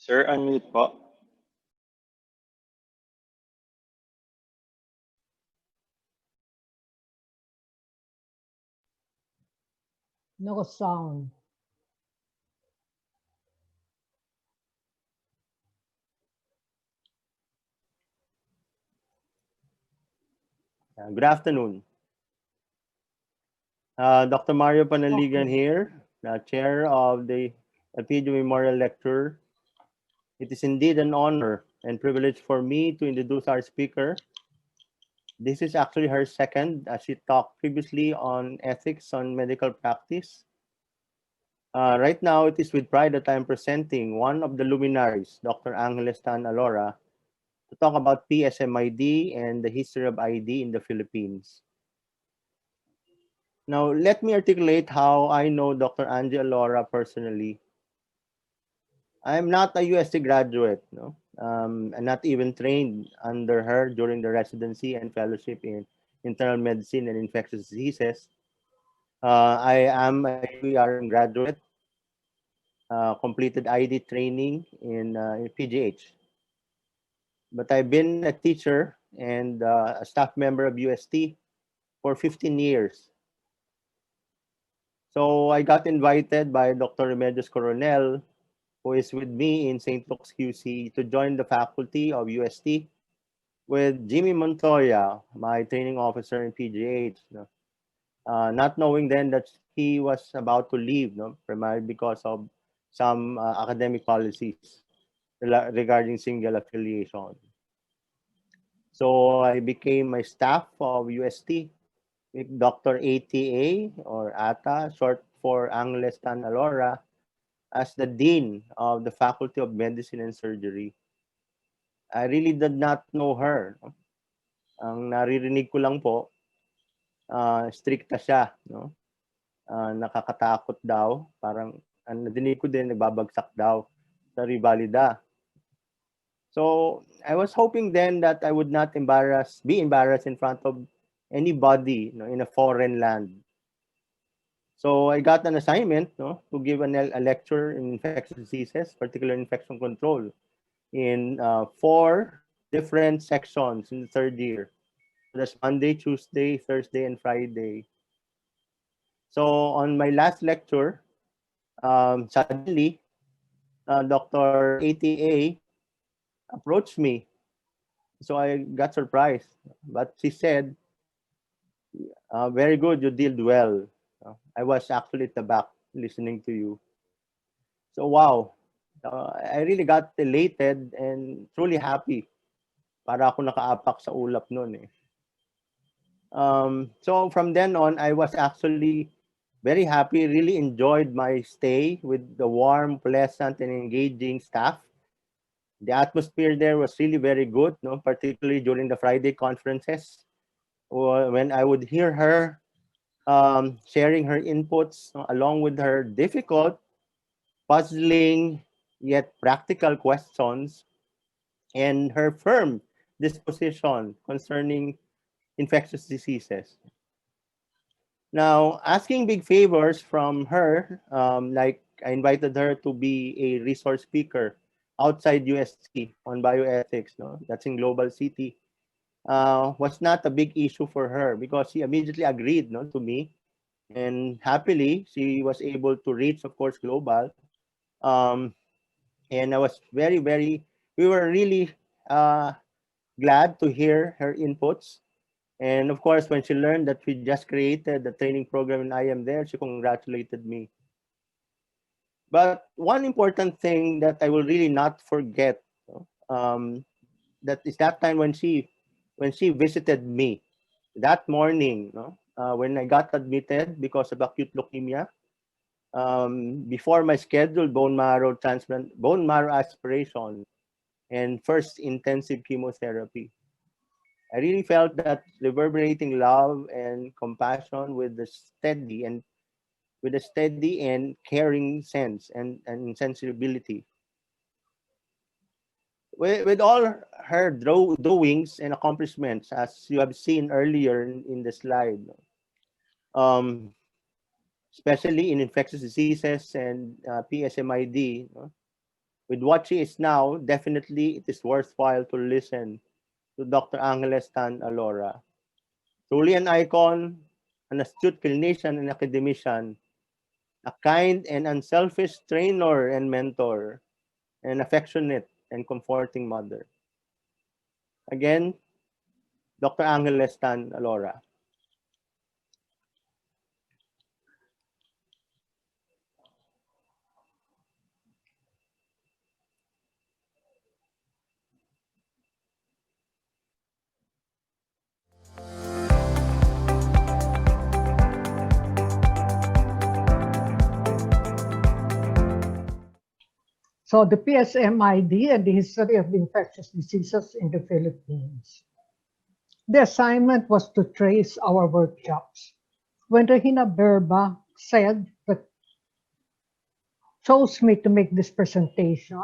Sir, unmute po. No sound. Good afternoon. Dr. Mario Panaligan here, Chair of the Elpidio Memorial Lecture. It is indeed an honor and privilege for me to introduce our speaker. This is actually her second, as she talked previously on ethics on medical practice. Right now, it is with pride that I am presenting one of the luminaries, Dr. Angeles Tan Alora, to talk about PSMID and the history of ID in the Philippines. Now, let me articulate how I know Dr. Angie Alora personally. I'm not a USC graduate, no? I'm not even trained under her during the residency and fellowship in internal medicine and infectious diseases. I am a UERM graduate, completed ID training in PGH. But I've been a teacher and a staff member of UST for 15 years. So I got invited by Dr. Remedios Coronel, who is with me in St. Luke's QC, to join the faculty of UST with Jimmy Montoya, my training officer in PGH. No? Not knowing then that he was about to leave, no? Primarily because of some academic policies regarding single affiliation. So I became a staff of UST with Dr. ATA or ATA, short for Angeles Tan Alora, as the Dean of the Faculty of Medicine and Surgery. I really did not know her. No? Ang naririnig ko lang po, stricta siya. No? Nakakatakot daw. Parang, nadinig ko din, nagbabagsak daw sa Rivalida. So, I was hoping then that I would not be embarrassed in front of anybody, no, in a foreign land. So I got an assignment, no, to give a lecture in infectious diseases, particularly infection control, in 4 different sections in the 3rd year. That's Monday, Tuesday, Thursday, and Friday. So on my last lecture, suddenly, Dr. ATA approached me. So I got surprised. But she said, very good, you did well. I was actually at the back listening to you. So wow, I really got elated and truly happy. Para ako nakaapak sa ulap noon eh. So from then on, I was actually very happy, really enjoyed my stay with the warm, pleasant, and engaging staff. The atmosphere there was really very good, no? Particularly during the Friday conferences, when I would hear her sharing her inputs, no, along with her difficult, puzzling, yet practical questions, and her firm disposition concerning infectious diseases. Now, asking big favors from her, like I invited her to be a resource speaker outside USC on bioethics, no? That's in Global City, was not a big issue for her because she immediately agreed, no, to me. And happily, she was able to reach, of course, global. Um, and I was we were really glad to hear her inputs. And of course, when she learned that we just created the training program and I am there, she congratulated me. But one important thing that I will really not forget, that is that time when she visited me that morning, when I got admitted because of acute leukemia, before my scheduled bone marrow aspiration, and first intensive chemotherapy. I really felt that reverberating love and compassion with a steady and caring sense and sensibility. With all her doings and accomplishments, as you have seen earlier in the slide, um, especially in infectious diseases and PSMID, With what she is now, definitely it is worthwhile to listen to Dr. Angeles Tan Alora. Truly an icon, an astute clinician and academician, a kind and unselfish trainer and mentor, an affectionate and comforting mother. Again, Dr. Angeles Tan Alora. So the PSMID and the history of the infectious diseases in the Philippines. The assignment was to trace our workshops. When Regina Berba said that chose me to make this presentation,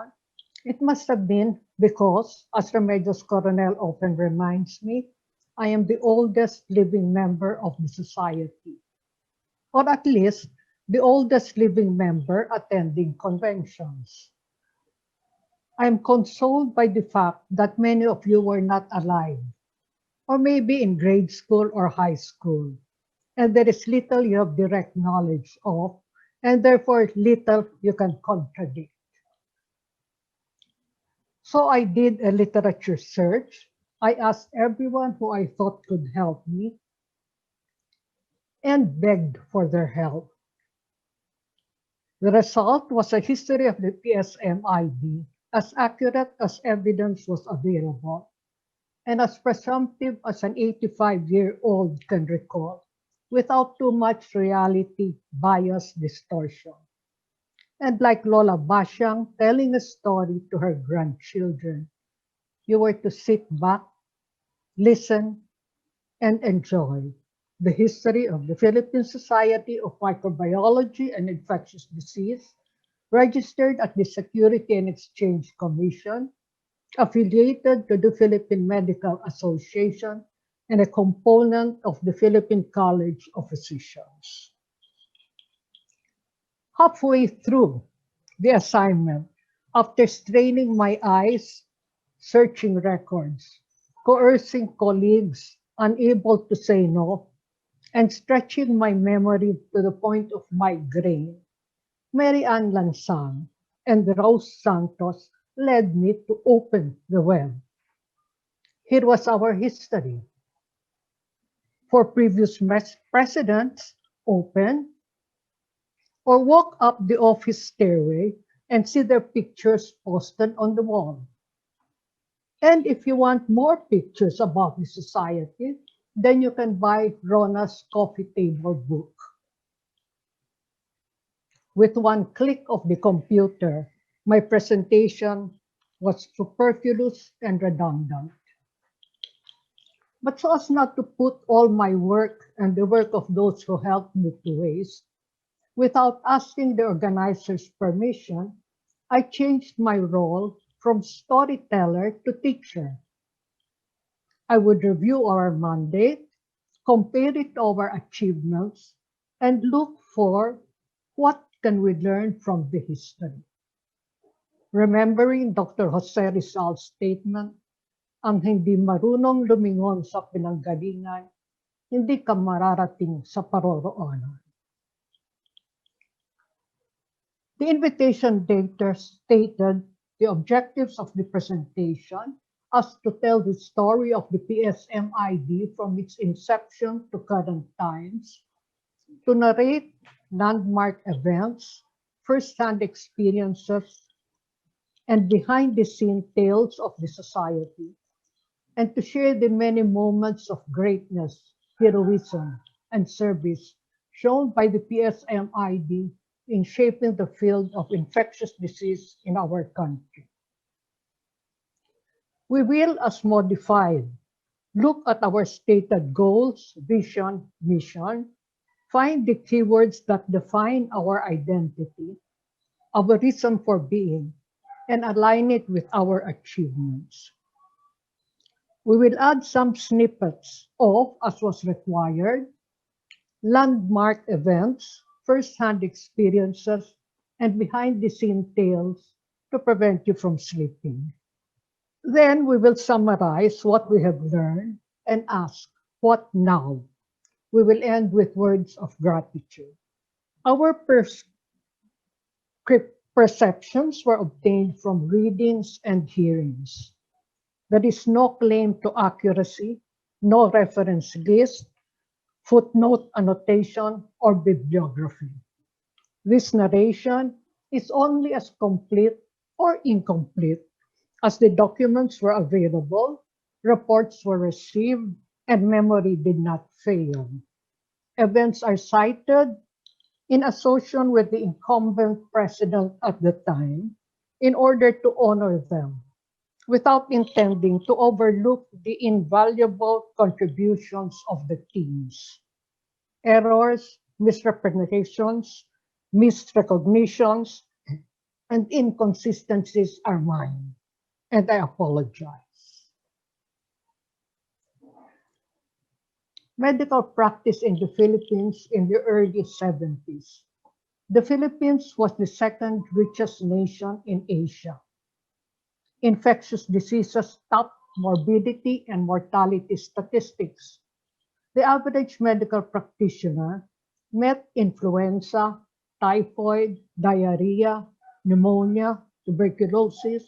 it must have been because, as Remedios Coronel often reminds me, I am the oldest living member of the society, or at least the oldest living member attending conventions. I am consoled by the fact that many of you were not alive, or maybe in grade school or high school, and there is little you have direct knowledge of, and therefore little you can contradict. So I did a literature search. I asked everyone who I thought could help me and begged for their help. The result was a history of the PSMID, as accurate as evidence was available, and as presumptive as an 85-year-old can recall, without too much reality, bias, distortion. And like Lola Basyang telling a story to her grandchildren, you were to sit back, listen, and enjoy the history of the Philippine Society of Microbiology and Infectious Disease, registered at the Security and Exchange Commission, affiliated to the Philippine Medical Association, and a component of the Philippine College of Physicians. Halfway through the assignment, after straining my eyes, searching records, coercing colleagues unable to say no, and stretching my memory to the point of migraine, Mary Ann Lansang and Rose Santos led me to open the web. Here was our history. For previous presidents, open, or walk up the office stairway and see their pictures posted on the wall. And if you want more pictures about the society, then you can buy Rona's coffee table book. With one click of the computer, my presentation was superfluous and redundant. But so as not to put all my work and the work of those who helped me to waste, without asking the organizer's permission, I changed my role from storyteller to teacher. I would review our mandate, compare it to our achievements, and look for what can we learn from the history. Remembering Dr. Jose Rizal's statement, ang hindi marunong lumingon sa pinanggalingan, hindi ka mararating sa paroroonan. The invitation data stated the objectives of the presentation as to tell the story of the PSMID from its inception to current times, to narrate landmark events, first-hand experiences, and behind-the-scene tales of the society, and to share the many moments of greatness, heroism, and service shown by the PSMID in shaping the field of infectious disease in our country. We will, as modified, look at our stated goals, vision, mission, find the keywords that define our identity, our reason for being, and align it with our achievements. We will add some snippets of, as was required, landmark events, first-hand experiences, and behind-the-scene tales to prevent you from sleeping. Then we will summarize what we have learned and ask, what now? We will end with words of gratitude. Our perceptions were obtained from readings and hearings. There is no claim to accuracy, no reference list, footnote annotation, or bibliography. This narration is only as complete or incomplete as the documents were available, reports were received, and memory did not fail. Events are cited in association with the incumbent president at the time in order to honor them, without intending to overlook the invaluable contributions of the teams. Errors, misrepresentations, misrecognitions, and inconsistencies are mine, and I apologize. Medical practice in the Philippines in the early 70s. The Philippines was the second richest nation in Asia. Infectious diseases topped morbidity and mortality statistics. The average medical practitioner met influenza, typhoid, diarrhea, pneumonia, tuberculosis,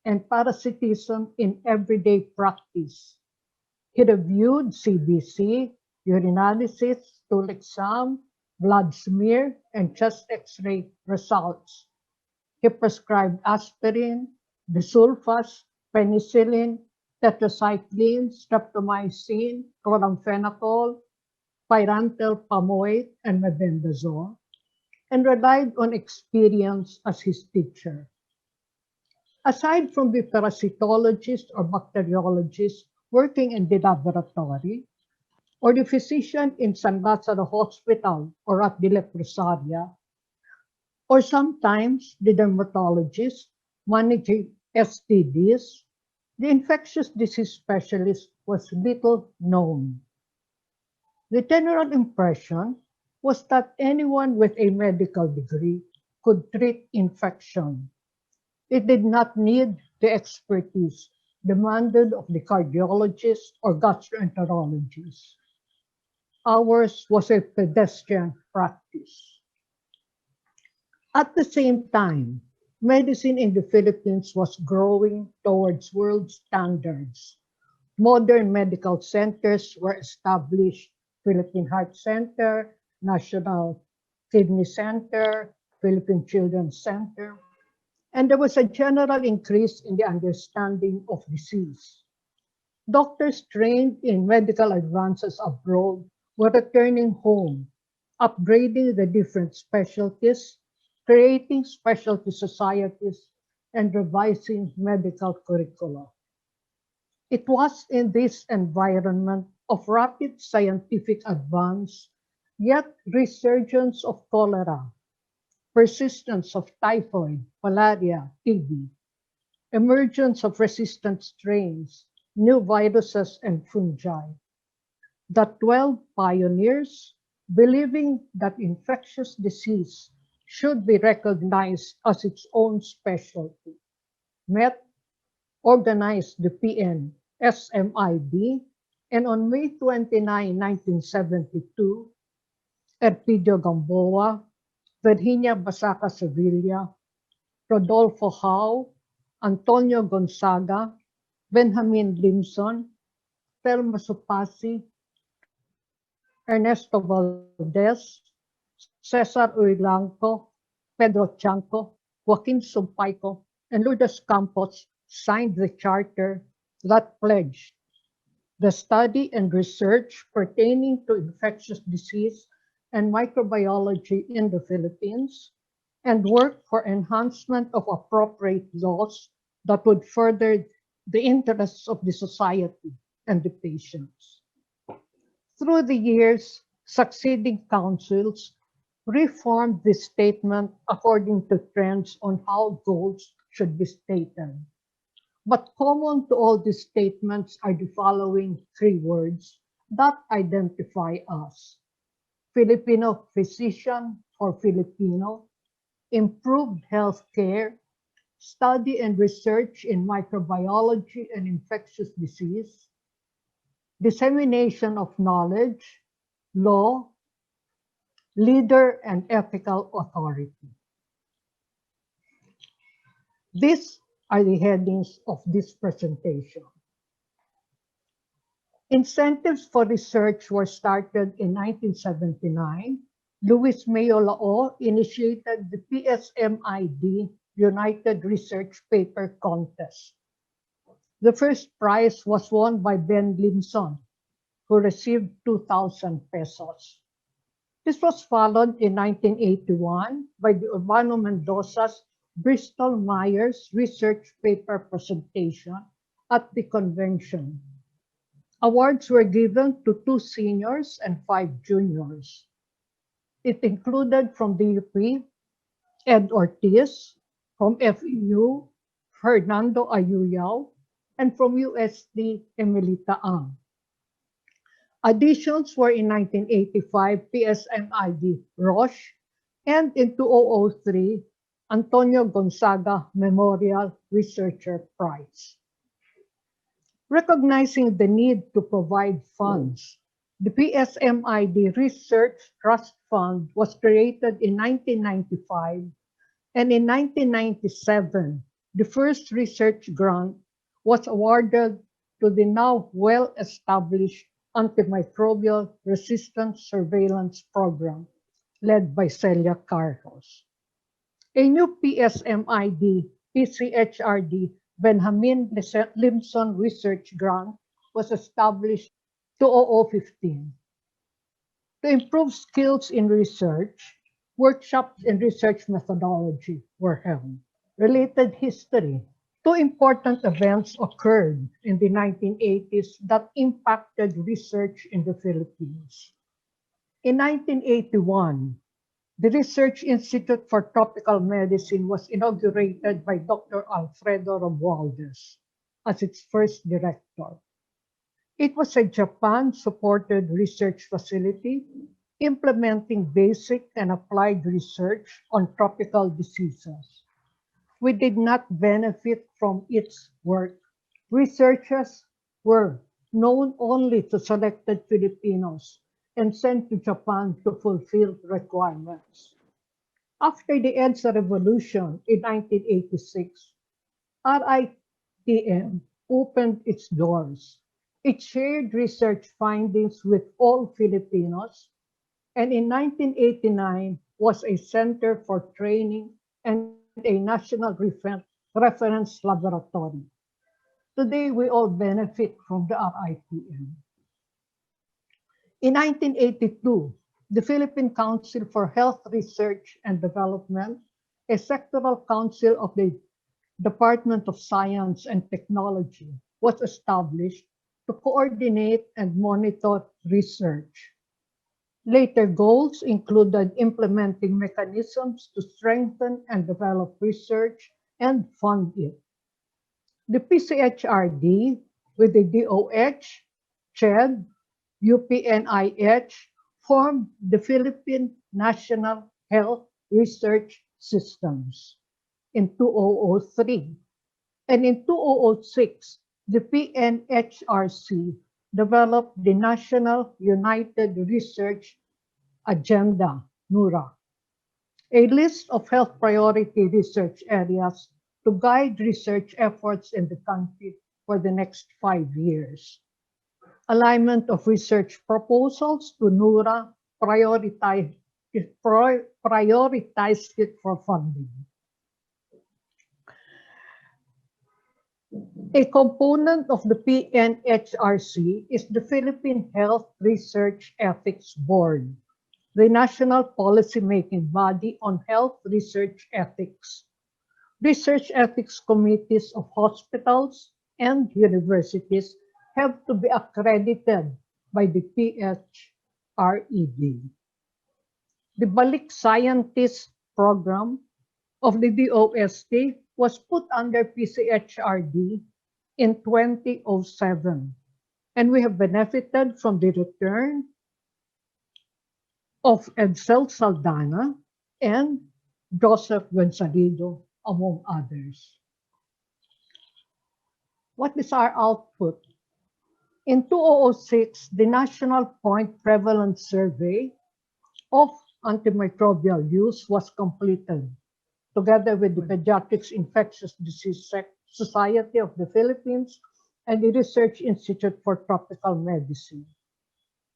and parasitism in everyday practice. He reviewed CBC, urinalysis, stool exam, blood smear, and chest x-ray results. He prescribed aspirin, bisulfas, penicillin, tetracycline, streptomycin, chloramphenicol, pyrantel pamoate, and mebendazole, and relied on experience as his teacher. Aside from the parasitologist or bacteriologist working in the laboratory, or the physician in San Lazaro Hospital or at the Leprosaria, or sometimes the dermatologist managing STDs, the infectious disease specialist was little known. The general impression was that anyone with a medical degree could treat infection. It did not need the expertise demanded of the cardiologist or gastroenterologist. Ours was a pedestrian practice. At the same time, medicine in the Philippines was growing towards world standards. Modern medical centers were established: Philippine Heart Center, National Kidney Center, Philippine Children's Center, and there was a general increase in the understanding of disease. Doctors trained in medical advances abroad were returning home, upgrading the different specialties, creating specialty societies, and revising medical curricula. It was in this environment of rapid scientific advance, yet resurgence of cholera, persistence of typhoid, malaria, TB, emergence of resistant strains, new viruses, and fungi. The 12 pioneers, believing that infectious disease should be recognized as its own specialty, met, organized the PSMID, and on May 29, 1972, Elpidio Gamboa, Virginia Basaca Sevilla, Rodolfo Howe, Antonio Gonzaga, Benjamin Limson, Telma Supasi, Ernesto Valdez, Cesar Uilanco, Pedro Chanco, Joaquin Sumpaico, and Lourdes Campos signed the charter that pledged the study and research pertaining to infectious disease and microbiology in the Philippines, and work for enhancement of appropriate laws that would further the interests of the society and the patients. Through the years, succeeding councils reformed this statement according to trends on how goals should be stated. But common to all these statements are the following three words that identify us: Filipino physician for Filipino, improved health care, study and research in microbiology and infectious disease, dissemination of knowledge, law, leader, and ethical authority. These are the headings of this presentation. Incentives for research were started in 1979. Luis Mayo Lao initiated the PSMID United Research Paper Contest. The first prize was won by Ben Limson, who received 2,000 pesos. This was followed in 1981 by the Urbano Mendoza's Bristol Myers Research Paper presentation at the convention. Awards were given to 2 seniors and 5 juniors. It included from the UP, Ed Ortiz, from FEU, Fernando Ayuyao, and from USD, Emilita Ang. Additions were in 1985, PSMID Roche, and in 2003, Antonio Gonzaga Memorial Researcher Prize. Recognizing the need to provide funds, the PSMID Research Trust Fund was created in 1995, and in 1997, the first research grant was awarded to the now well-established Antimicrobial Resistance Surveillance Program, led by Celia Carlos. A new PSMID, PCHRD, Benjamin Limson Research Grant was established in 2015. To improve skills in research, workshops in research methodology were held. Related history. 2 important events occurred in the 1980s that impacted research in the Philippines. In 1981, the Research Institute for Tropical Medicine was inaugurated by Dr. Alfredo Romualdez as its first director. It was a Japan-supported research facility implementing basic and applied research on tropical diseases. We did not benefit from its work. Researchers were known only to selected Filipinos and sent to Japan to fulfill requirements. After the EDSA revolution in 1986, RITM opened its doors. It shared research findings with all Filipinos, and in 1989 was a center for training and a national reference laboratory. Today, we all benefit from the RITM. In 1982, the Philippine Council for Health Research and Development, a sectoral council of the Department of Science and Technology, was established to coordinate and monitor research. Later goals included implementing mechanisms to strengthen and develop research and fund it. The PCHRD, with the DOH, CHED, UPNIH, formed the Philippine National Health Research Systems in 2003. And in 2006, the PNHRC developed the National United Research Agenda, NURA, a list of health priority research areas to guide research efforts in the country for the next 5 years. Alignment of research proposals to NURA prioritized it for funding. A component of the PNHRC is the Philippine Health Research Ethics Board, the national policy-making body on health research ethics. Research ethics committees of hospitals and universities have to be accredited by the PHRED. The Balik Scientist Program of the DOST was put under PCHRD in 2007, and we have benefited from the return of Edsel Saldana and Joseph Gonzalido among others. What is our output? In 2006, the National Point Prevalence Survey of antimicrobial use was completed, together with the Pediatrics Infectious Disease Society of the Philippines and the Research Institute for Tropical Medicine.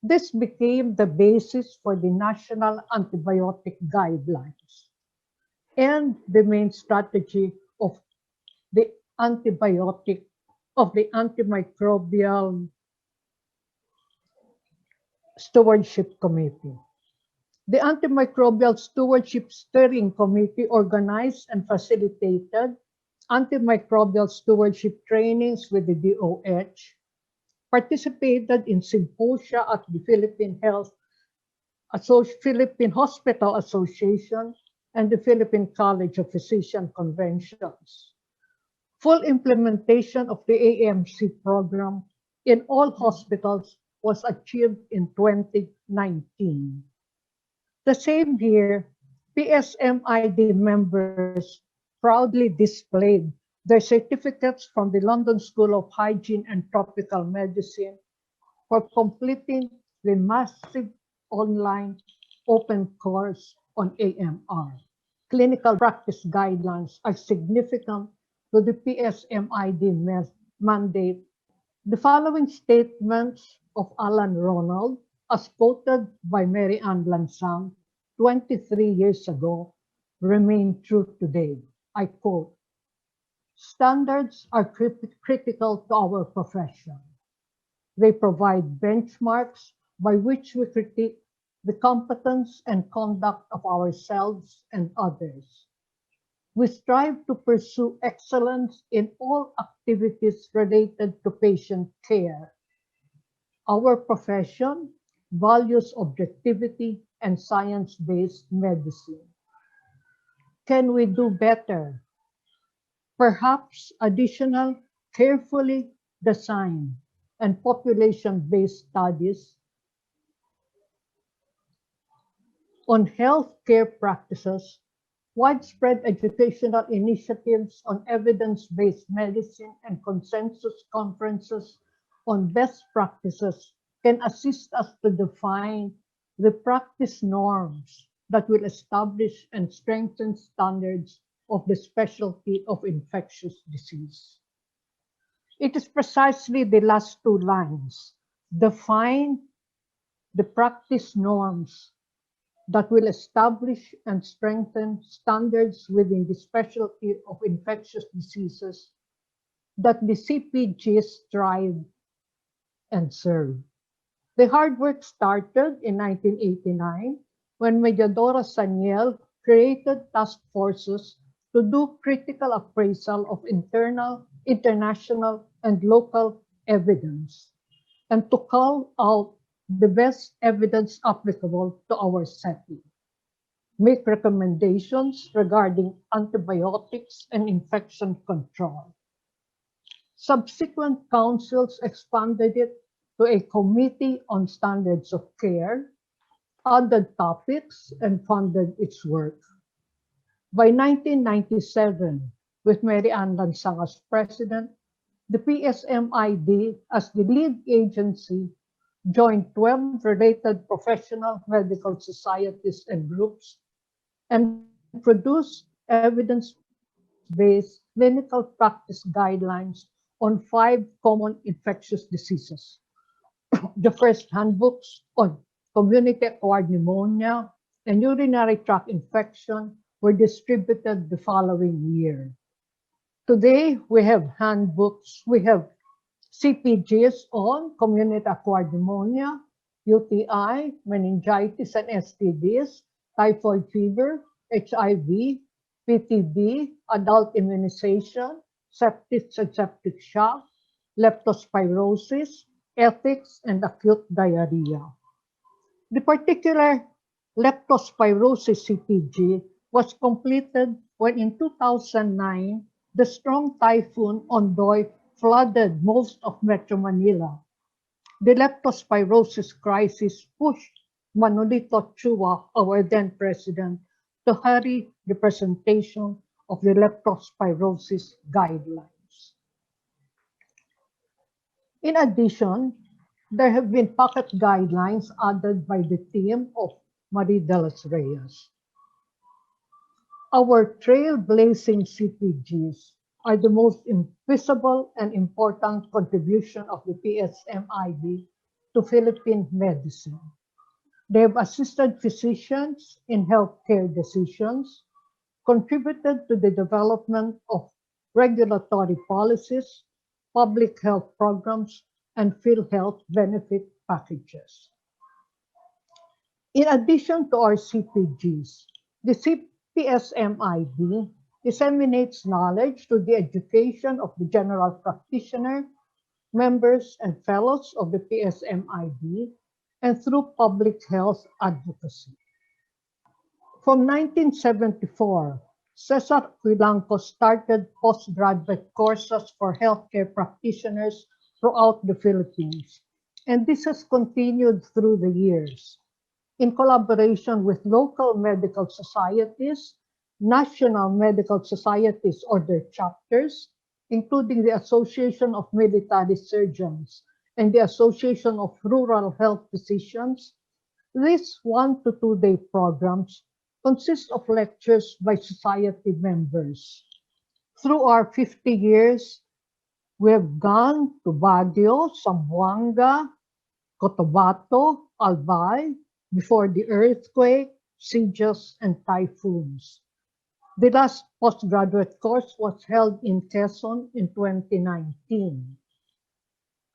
This became the basis for the National Antibiotic Guidelines and the main strategy of the Antimicrobial Stewardship Committee. The Antimicrobial Stewardship Steering Committee organized and facilitated antimicrobial stewardship trainings with the DOH, participated in symposia at the Philippine Hospital Association and the Philippine College of Physicians conventions. Full implementation of the AMC program in all hospitals was achieved in 2019. The same year, PSMID members proudly displayed their certificates from the London School of Hygiene and Tropical Medicine for completing the massive online open course on AMR. Clinical practice guidelines are significant to the PSMID mandate. The following statements of Alan Ronald, as quoted by Mary Ann Lansang 23 years ago, remain true today. I quote, "Standards are critical to our profession. They provide benchmarks by which we critique the competence and conduct of ourselves and others. We strive to pursue excellence in all activities related to patient care. Our profession values objectivity and science-based medicine. Can we do better? Perhaps additional carefully designed and population-based studies on healthcare practices, widespread educational initiatives on evidence-based medicine, and consensus conferences on best practices can assist us to define the practice norms that will establish and strengthen standards of the specialty of infectious disease." It is precisely the last two lines, define the practice norms that will establish and strengthen standards within the specialty of infectious diseases, that the CPGs strive and serve. The hard work started in 1989 when Mediadora Saniel created task forces to do critical appraisal of international, and local evidence, and to call out the best evidence applicable to our setting, make recommendations regarding antibiotics and infection control. Subsequent councils expanded it to a committee on standards of care, added topics, and funded its work. By 1997, with Mary Ann Lansang as president, the PSMID, as the lead agency, joined 12 related professional medical societies and groups and produced evidence-based clinical practice guidelines on 5 common infectious diseases. The first handbooks on community-acquired pneumonia and urinary tract infection were distributed the following year. Today, we have handbooks. We have CPGs on community-acquired pneumonia, UTI, meningitis and STDs, typhoid fever, HIV, PTB, adult immunization, sepsis and septic shock, leptospirosis, ethics, and acute diarrhea. The particular leptospirosis CPG was completed when in 2009, the strong typhoon Ondoy flooded most of Metro Manila. The leptospirosis crisis pushed Manolito Chua, our then president, to hurry the presentation of the leptospirosis guidelines. In addition, there have been pocket guidelines added by the team of Marie de los Reyes. Our trailblazing CPGs are the most visible and important contribution of the PSMID to Philippine medicine. They have assisted physicians in healthcare decisions, contributed to the development of regulatory policies, public health programs, and PhilHealth benefit packages. In addition to our CPGs, the PSMID disseminates knowledge to the education of the general practitioner, members and fellows of the PSMID, and through public health advocacy. From 1974, Cesar Cuilanco started postgraduate courses for healthcare practitioners throughout the Philippines, and this has continued through the years. In collaboration with local medical societies, national medical societies or their chapters, including the Association of Military Surgeons and the Association of Rural Health Physicians, these 1 to 2 day programs consist of lectures by society members. Through our 50 years, we have gone to Baguio, Zamboanga, Cotabato, Albay, before the earthquake, sieges, and typhoons. The last postgraduate course was held in Quezon in 2019.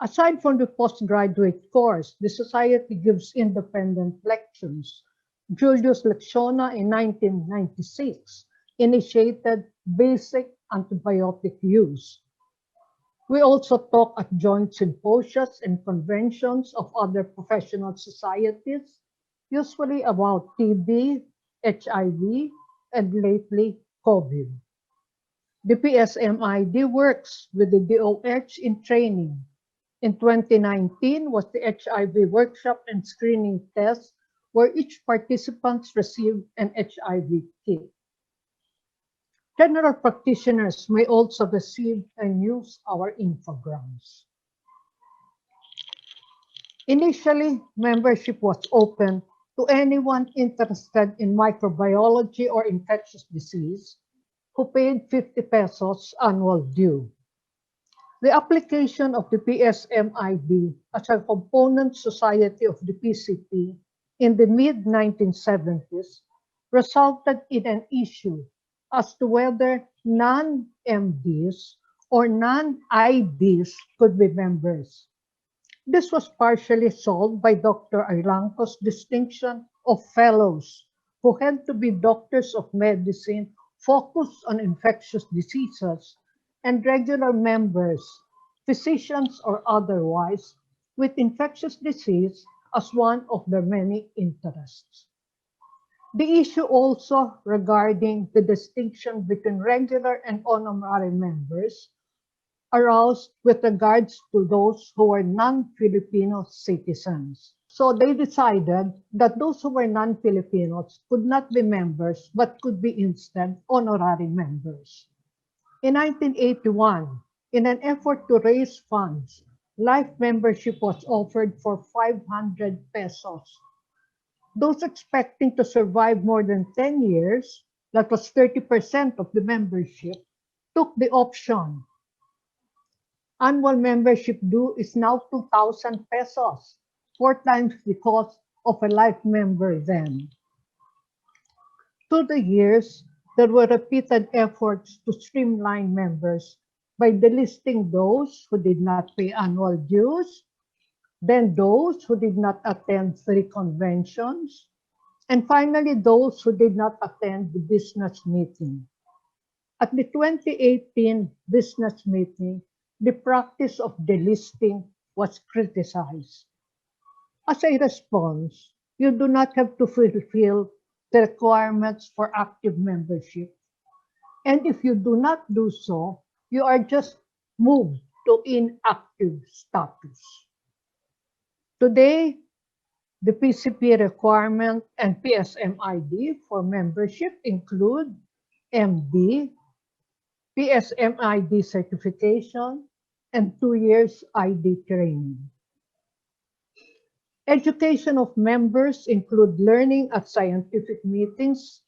Aside from the postgraduate course, the Society gives independent lectures. Julius Lecciona in 1996 initiated basic antibiotic use. We also talk at joint symposiums and conventions of other professional societies, usually about TB, HIV, and lately COVID. The PSMID works with the DOH in training. In 2019 was the HIV workshop and screening test where each participant received an HIV kit. General practitioners may also receive and use our infograms. Initially, membership was open to anyone interested in microbiology or infectious disease who paid 50 pesos annual due. The application of the PSMID as a component society of the PCP in the mid-1970s resulted in an issue as to whether non-MDs or non-IDs could be members. This was partially solved by Dr. Aylanco's distinction of fellows who had to be doctors of medicine focused on infectious diseases and regular members, physicians or otherwise, with infectious disease as one of their many interests. The issue also regarding the distinction between regular and honorary members arose with regards to those who were non-Filipino citizens. So they decided that those who were non-Filipinos could not be members but could be instead honorary members. In 1981, in an effort to raise funds, life membership was offered for 500 pesos. Those expecting to survive more than 10 years, that was 30% of the membership, took the option. Annual membership due is now 2,000 pesos, 4 times the cost of a life member then. Through the years, there were repeated efforts to streamline members by delisting those who did not pay annual dues, then those who did not attend 3 conventions, and finally those who did not attend the business meeting. At the 2018 business meeting, the practice of delisting was criticized. As a response, you do not have to fulfill the requirements for active membership. And if you do not do so, you are just moved to inactive status. Today, the PCP requirement and PSMID for membership include MD, PSMID certification, and 2 years ID training. Education of members include learning at scientific meetings.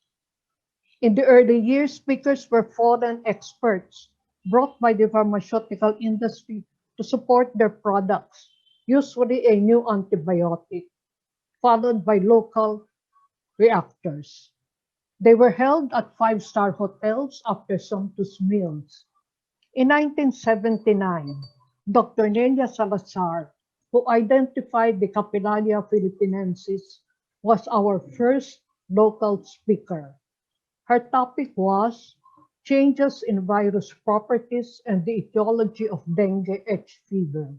In the early years, speakers were foreign experts brought by the pharmaceutical industry to support their products, usually a new antibiotic, followed by local reactors. They were held at five-star hotels after sumptuous meals. In 1979, Dr. Nelia Salazar, who identified the Capillaria philippinensis, was our first local speaker. Her topic was changes in virus properties and the etiology of dengue H fever.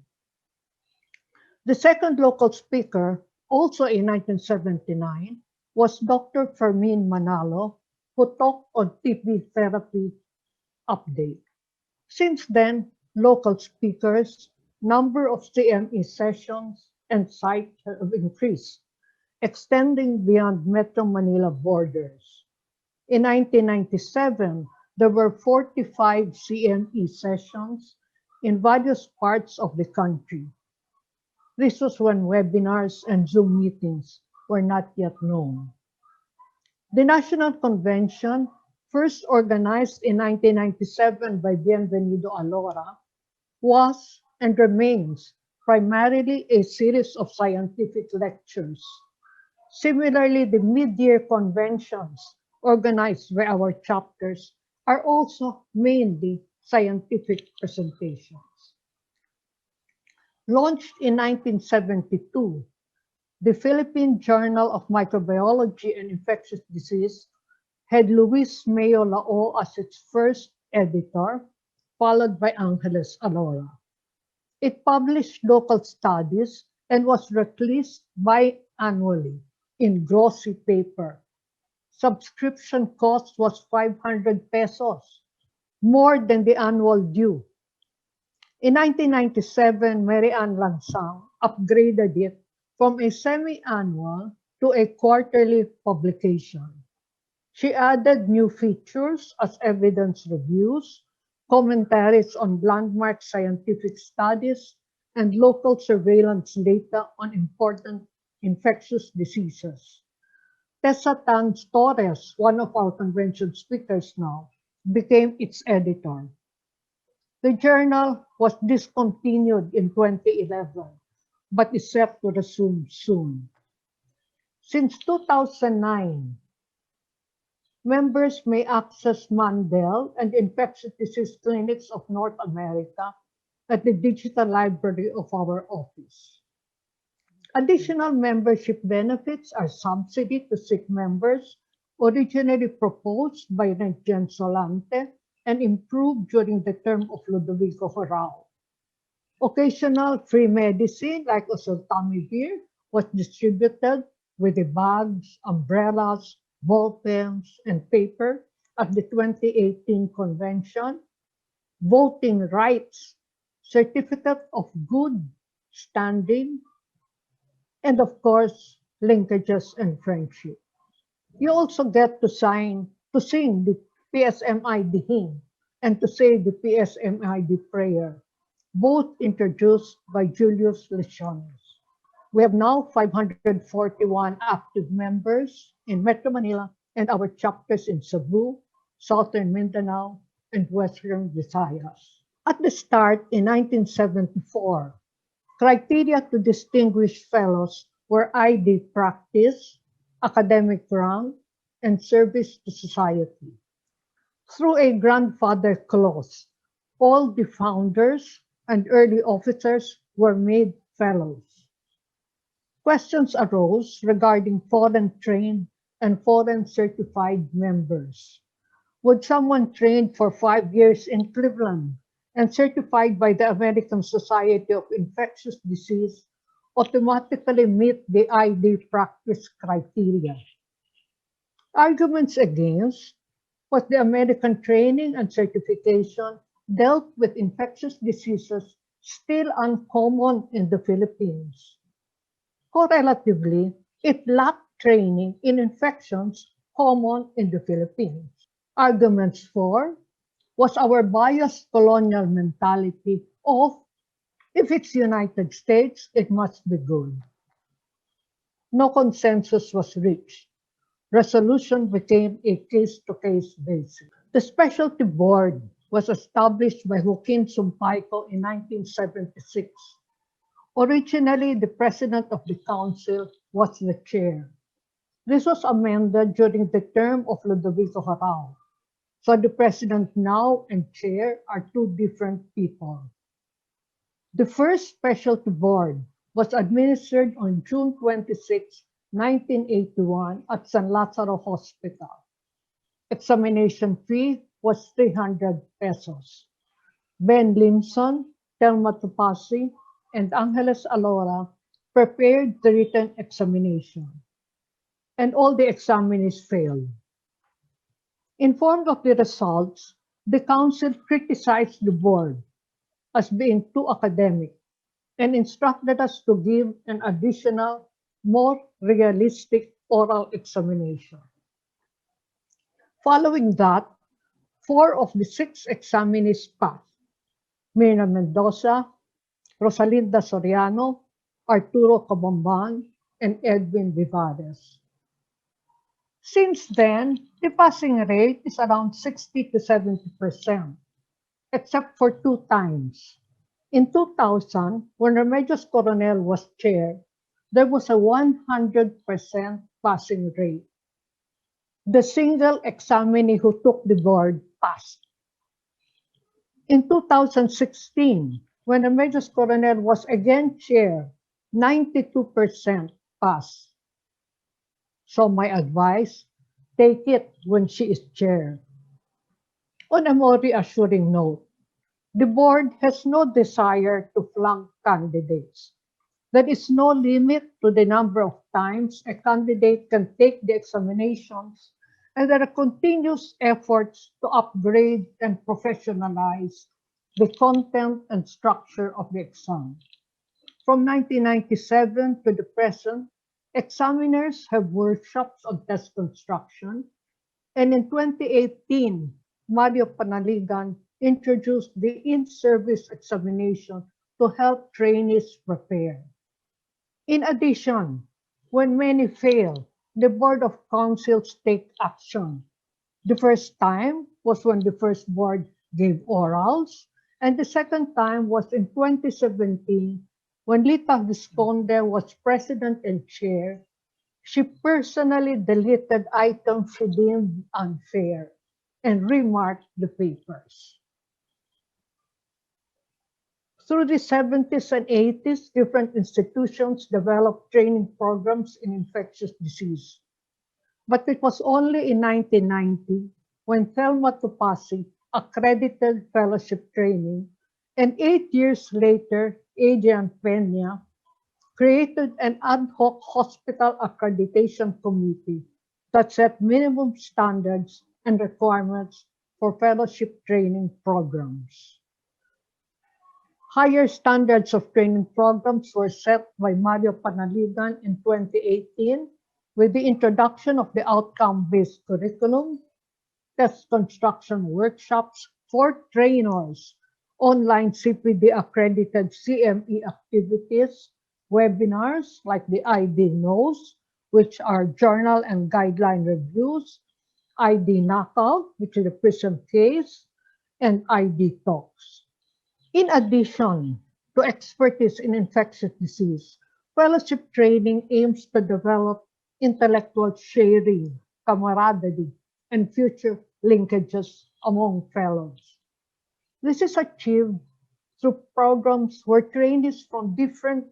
The second local speaker, also in 1979, was Dr. Fermin Manalo, who talked on TB therapy update. Since then, local speakers, number of CME sessions, and sites have increased, extending beyond Metro Manila borders. In 1997, there were 45 CME sessions in various parts of the country. This was when webinars and Zoom meetings were not yet known. The National Convention, first organized in 1997 by Bienvenido Alora, was and remains primarily a series of scientific lectures. Similarly, the mid-year conventions organized by our chapters are also mainly scientific presentations. Launched in 1972, the Philippine Journal of Microbiology and Infectious Disease had Luis Mayo Lao as its first editor, followed by Angeles Alora. It published local studies and was released biannually in glossy paper. Subscription cost was 500 pesos, more than the annual due. In 1997, Mary Ann Lansang upgraded it from a semi-annual to a quarterly publication. She added new features as evidence reviews, commentaries on landmark scientific studies, and local surveillance data on important infectious diseases. Tessa Tan Torres, one of our convention speakers now, became its editor. The journal was discontinued in 2011, but is set to resume soon. Since 2009, members may access Mandel and infectious disease clinics of North America at the digital library of our office. Additional membership benefits are subsidy to sick members, originally proposed by Regent Solante and improved during the term of Ludovico Horao. Occasional free medicine like oseltamivir was distributed with the bags, umbrellas, ball pens, and paper at the 2018 convention, voting rights, certificate of good standing, and of course, linkages and friendship. You also get to sing the PSMID hymn and to say the PSMID prayer, both introduced by Julius Lesiones. We have now 541 active members in Metro Manila and our chapters in Cebu, Southern Mindanao, and Western Visayas. At the start in 1974, criteria to distinguish fellows were ID practice, academic rank, and service to society. Through a grandfather clause, all the founders and early officers were made fellows. Questions arose regarding foreign trained and foreign certified members. Would someone trained for 5 years in Cleveland and certified by the American Society of Infectious Disease automatically meet the ID practice criteria? Arguments against was the American training and certification dealt with infectious diseases still uncommon in the Philippines. Correlatively, it lacked training in infections common in the Philippines. Arguments for was our biased colonial mentality of, if it's United States, it must be good. No consensus was reached. Resolution became a case-to-case basis. The specialty board was established by Joaquin Sumpaico in 1976. Originally, the president of the council was the chair. This was amended during the term of Ludovico Harao. So the president now and chair are two different people. The first specialty board was administered on June 26, 1981 at San Lazaro Hospital. Examination fee was 300 pesos. Ben Limson, Telma Tupasi, and Angeles Alora prepared the written examination, and all the examinees failed. Informed of the results, the council criticized the board as being too academic and instructed us to give an additional, more realistic oral examination. Following that, 4 of the 6 examinees passed: Mirna Mendoza, Rosalinda Soriano, Arturo Cabamban, and Edwin Vivares. Since then, the passing rate is around 60 to 70%, except for 2 times. In 2000, when Remedios Coronel was chair, there was a 100% passing rate. The single examinee who took the board passed. In 2016, when Remedios Coronel was again chair, 92% passed. So my advice, take it when she is chair. On a more reassuring note, the board has no desire to flunk candidates. There is no limit to the number of times a candidate can take the examinations, and there are continuous efforts to upgrade and professionalize the content and structure of the exam. From 1997 to the present, examiners have workshops on test construction, and in 2018, Mario Panaligan introduced the in-service examination to help trainees prepare. In addition, when many fail, the Board of Councils take action. The first time was when the first board gave orals, and the second time was in 2017 when Lita Visconde was president and chair. She personally deleted items she deemed unfair and remarked the papers. Through the 70s and 80s, different institutions developed training programs in infectious disease. But it was only in 1990 when Thelma Tupasi accredited fellowship training, and 8 years later, Adrian Peña created an ad hoc hospital accreditation committee that set minimum standards and requirements for fellowship training programs. Higher standards of training programs were set by Mario Panaligan in 2018 with the introduction of the outcome-based curriculum, test construction workshops for trainers, online CPD-accredited CME activities, webinars like the ID Knows, which are journal and guideline reviews, ID Knockout, which is a prison case, and ID Talks. In addition to expertise in infectious disease, fellowship training aims to develop intellectual sharing, camaraderie, and future linkages among fellows. This is achieved through programs where trainees from different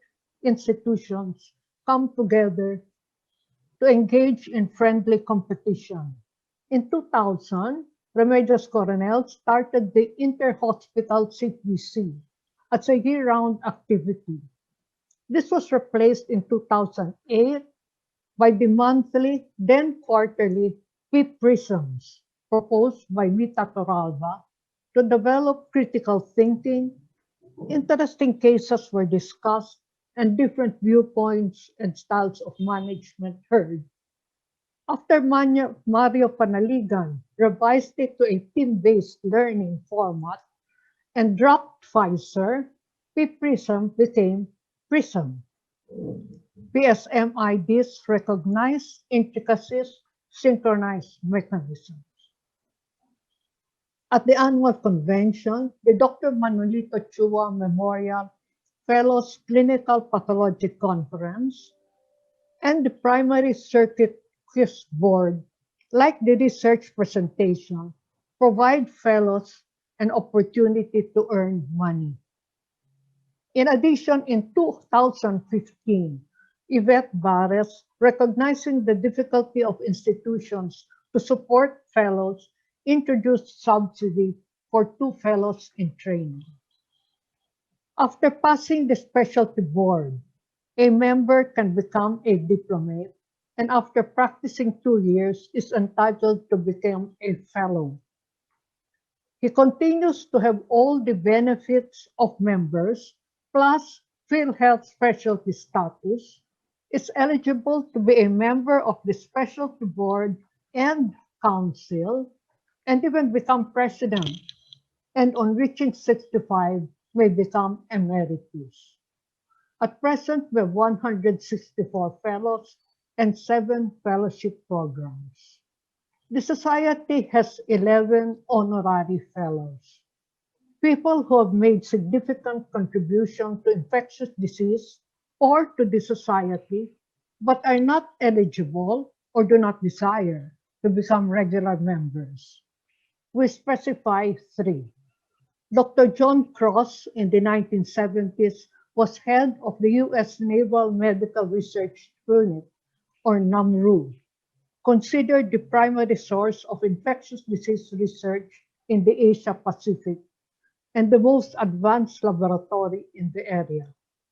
institutions come together to engage in friendly competition. In 2000, Remedios Coronel started the Inter-Hospital CPC as a year-round activity. This was replaced in 2008 by the monthly, then quarterly PPRISMs proposed by Mita Toralba to develop critical thinking. Interesting cases were discussed and different viewpoints and styles of management heard. After Mario Panaligan revised it to a team-based learning format and dropped Pfizer, PPrism became PRISM. PSMIDs recognize intricacies, synchronized mechanisms. At the annual convention, the Dr. Manolito Chua Memorial Fellows Clinical Pathology Conference, and the primary circuit quiz board, like the research presentation, provide fellows an opportunity to earn money. In addition, in 2015, Yvette Barres, recognizing the difficulty of institutions to support fellows, introduced subsidy for 2 fellows in training. After passing the specialty board, a member can become a diplomate, and after practicing 2 years is entitled to become a fellow. He continues to have all the benefits of members, plus PhilHealth specialty status, is eligible to be a member of the specialty board and council, and even become president, and on reaching 65 may become emeritus. At present, we have 164 fellows and 7 fellowship programs. The Society has 11 honorary fellows, people who have made significant contribution to infectious disease or to the Society, but are not eligible or do not desire to become regular members. We specify 3. Dr. John Cross in the 1970s was head of the U.S. Naval Medical Research Unit, or NAMRU, considered the primary source of infectious disease research in the Asia Pacific and the most advanced laboratory in the area.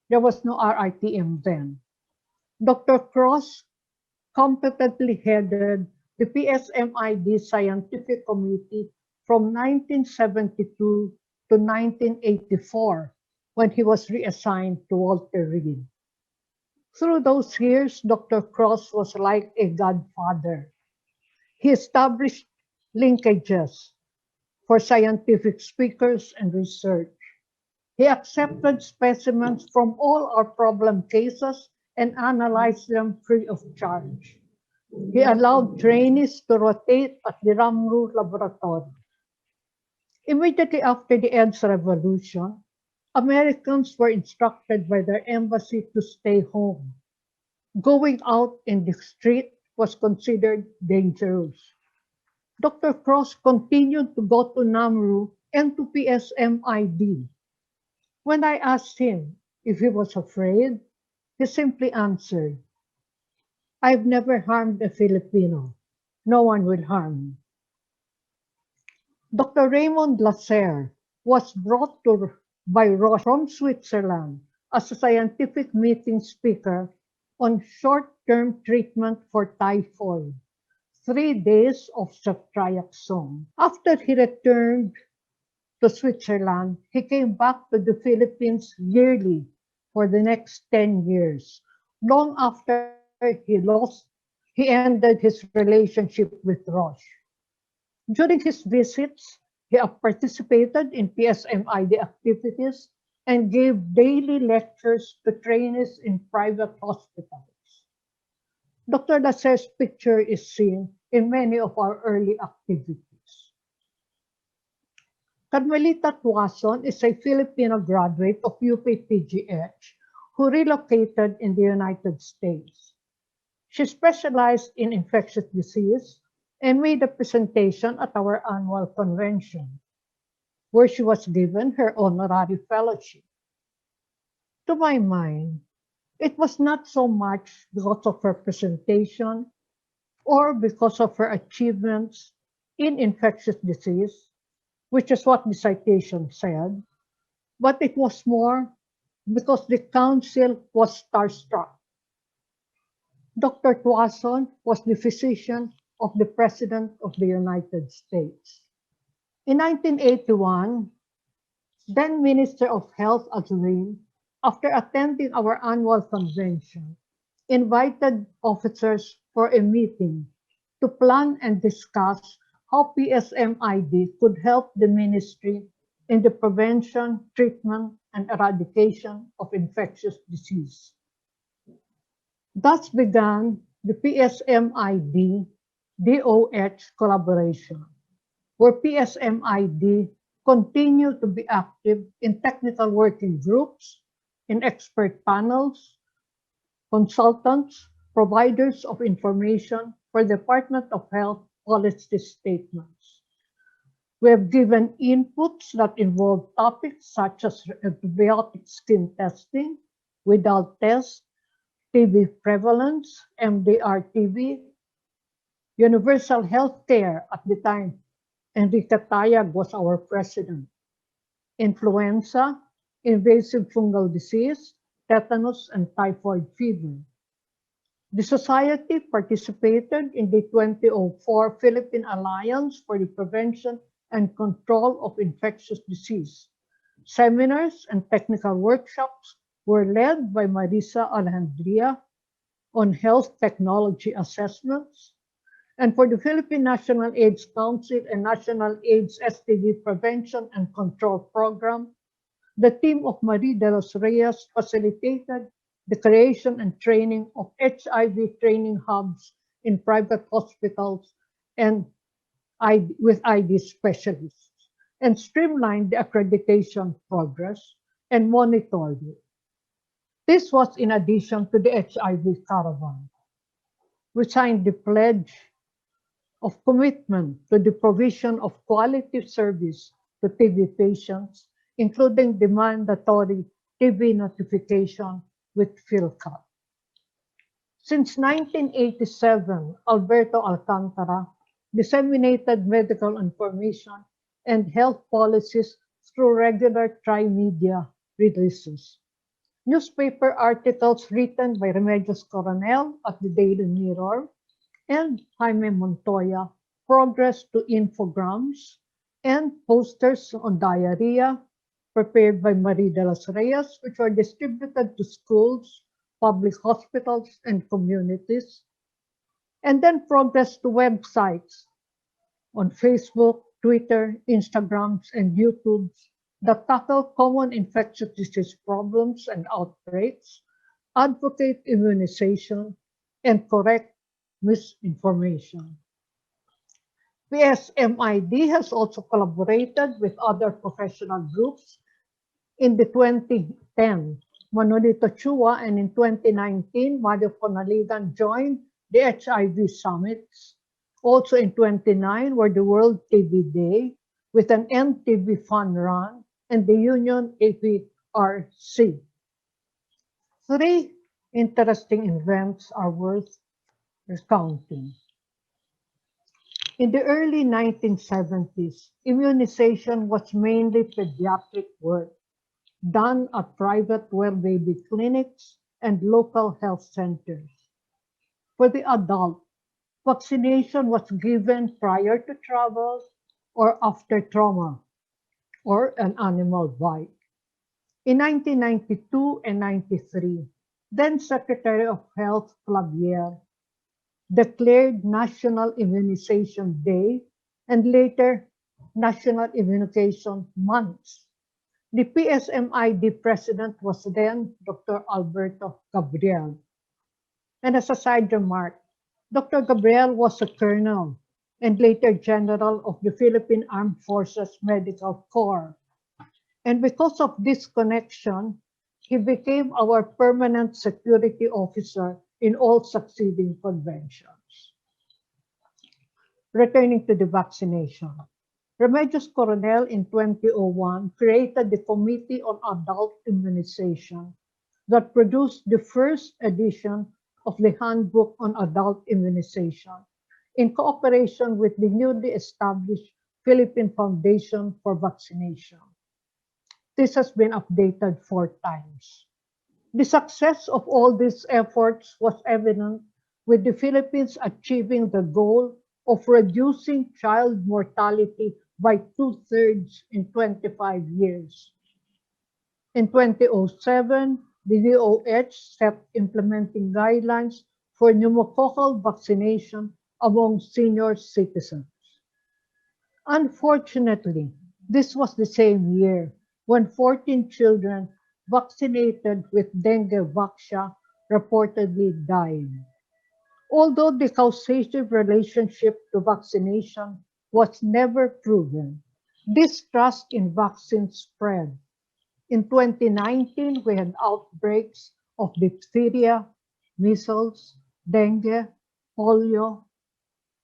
There was no RITM then. Dr. Cross competently headed the PSMID Scientific Committee from 1972 to 1984, when he was reassigned to Walter Reed. Through those years, Dr. Cross was like a godfather. He established linkages for scientific speakers and research. He accepted specimens from all our problem cases and analyzed them free of charge. He allowed trainees to rotate at the Ramru laboratory. Immediately after the EDS revolution, Americans were instructed by their embassy to stay home. Going out in the street was considered dangerous. Dr. Cross continued to go to NAMRU and to PSMID. When I asked him if he was afraid, he simply answered, "I've never harmed a Filipino. No one will harm me." Dr. Raymond Lasserre was brought by Roche from Switzerland as a scientific meeting speaker on short-term treatment for typhoid, 3 days of ceftriaxone. After he returned to Switzerland, he came back to the Philippines yearly for the next 10 years, long after he ended his relationship with Roche. During his visits, he participated in PSMID activities and gave daily lectures to trainees in private hospitals. Dr. Lasserre's picture is seen in many of our early activities. Carmelita Tuason is a Filipino graduate of UP-PGH who relocated in the United States. She specialized in infectious disease and made a presentation at our annual convention, where she was given her honorary fellowship. To my mind, it was not so much because of her presentation or because of her achievements in infectious disease, which is what the citation said, but it was more because the council was starstruck. Dr. Tuason was the physician of the President of the United States. In 1981, then Minister of Health Azurin, after attending our annual convention, invited officers for a meeting to plan and discuss how PSMID could help the ministry in the prevention, treatment, and eradication of infectious disease. Thus began the PSMID DOH collaboration, where PSMID continue to be active in technical working groups, in expert panels, consultants, providers of information for Department of Health policy statements. We have given inputs that involve topics such as antibiotic skin testing, without test, TB prevalence, MDR-TB, universal health care at the time. Enrique Tayag was our president. Influenza, invasive fungal disease, tetanus, and typhoid fever. The Society participated in the 2004 Philippine Alliance for the Prevention and Control of Infectious Disease. Seminars and technical workshops were led by Marisa Alejandria on health technology assessments. And for the Philippine National AIDS Council and National AIDS STD Prevention and Control Program, the team of Marie de los Reyes facilitated the creation and training of HIV training hubs in private hospitals and with ID specialists, and streamlined the accreditation progress and monitored it. This was in addition to the HIV caravan. We signed the pledge of commitment to the provision of quality service to TB patients, including the mandatory TB notification with PhilCat. Since 1987, Alberto Alcantara disseminated medical information and health policies through regular tri-media releases. Newspaper articles written by Remedios Coronel at the Daily Mirror and Jaime Montoya progressed to infograms and posters on diarrhea prepared by Marie de los Reyes, which were distributed to schools, public hospitals, and communities, and then progressed to websites on Facebook, Twitter, Instagrams, and YouTubes that tackle common infectious disease problems and outbreaks, advocate immunization, and correct misinformation. PSMID has also collaborated with other professional groups in the 2010 Manolito Chua, and in 2019, Mario Panaligan joined the HIV summits. Also in 2029 were the World TB Day with an NTB fun run and the Union APRC. Three interesting events are worth recounting. In the early 1970s, immunization was mainly pediatric work done at private well-baby clinics and local health centers. For the adult, vaccination was given prior to travel or after trauma or an animal bite. In 1992 and 93, then Secretary of Health Clavier declared National Immunization Day and later National Immunization Month. The PSMID president was then Dr. Alberto Gabriel. And as a side remark, Dr. Gabriel was a colonel and later general of the Philippine Armed Forces Medical Corps. And because of this connection, he became our permanent security officer in all succeeding conventions. Returning to the vaccination, Remedios Coronel in 2001 created the Committee on Adult Immunization that produced the first edition of the Handbook on Adult Immunization in cooperation with the newly established Philippine Foundation for Vaccination. This has been updated 4 times. The success of all these efforts was evident with the Philippines achieving the goal of reducing child mortality by 2/3 in 25 years. In 2007, the DOH set implementing guidelines for pneumococcal vaccination among senior citizens. Unfortunately, this was the same year when 14 children vaccinated with dengue vaxia reportedly died. Although the causative relationship to vaccination was never proven, distrust in vaccines spread. In 2019, we had outbreaks of diphtheria, measles, dengue, polio,